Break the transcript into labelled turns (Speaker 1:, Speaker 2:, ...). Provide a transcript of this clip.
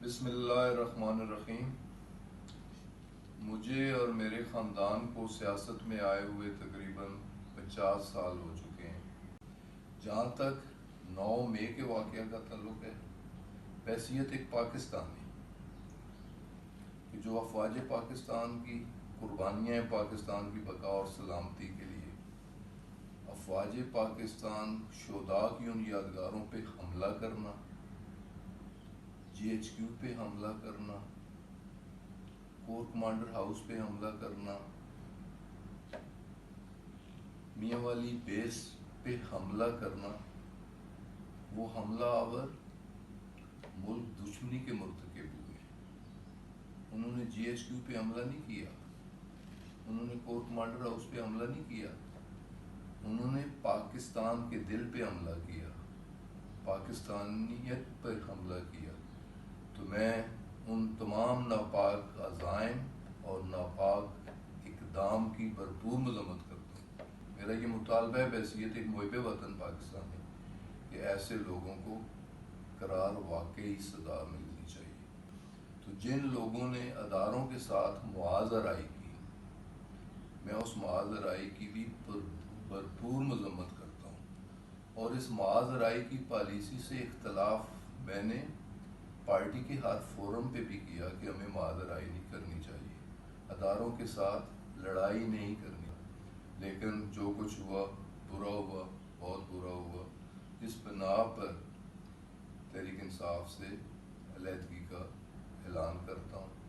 Speaker 1: بسم اللہ الرحمن الرحیم۔ مجھے اور میرے خاندان کو سیاست میں آئے ہوئے تقریباً 50 سال ہو چکے ہیں۔ جہاں تک 9 مئی کے واقعہ کا تعلق ہے، بحیثیت ایک پاکستانی کہ جو افواج پاکستان کی قربانیاں پاکستان کی بقا اور سلامتی کے لیے افواج پاکستان شہداء کی ان یادگاروں پہ حملہ کرنا، جی ایچ کیو پہ حملہ کرنا، کور کمانڈر ہاؤس پہ حملہ کرنا، میاں والی بیس پہ حملہ کرنا، وہ حملہ آور ملک دشمنی کے مرتکب ہوئے۔ انہوں نے جی ایچ کیو پہ حملہ نہیں کیا، انہوں نے کور کمانڈر ہاؤس پہ حملہ نہیں کیا، انہوں نے پاکستان کے دل پہ حملہ کیا، پاکستانیت پر حملہ کیا۔ تو میں ان تمام ناپاک عزائم اور ناپاک اقدام کی بھرپور مذمت کرتا ہوں۔ میرا یہ مطالبہ ہے بحیثیت ایک محب وطن پاکستانی کہ ایسے لوگوں کو قرار واقعی سزا ملنی چاہیے۔ تو جن لوگوں نے اداروں کے ساتھ معاذ آرائی کی، میں اس معاذ آرائی کی بھی بھرپور مذمت کرتا ہوں، اور اس معاذ آرائی کی پالیسی سے اختلاف میں نے پارٹی کے ہر فورم پہ بھی کیا کہ ہمیں معاذ آرائی نہیں کرنی چاہیے، اداروں کے ساتھ لڑائی نہیں کرنی۔ لیکن جو کچھ ہوا برا ہوا، بہت برا ہوا۔ اس بنا پر تحریک انصاف سے علیحدگی کا اعلان کرتا ہوں۔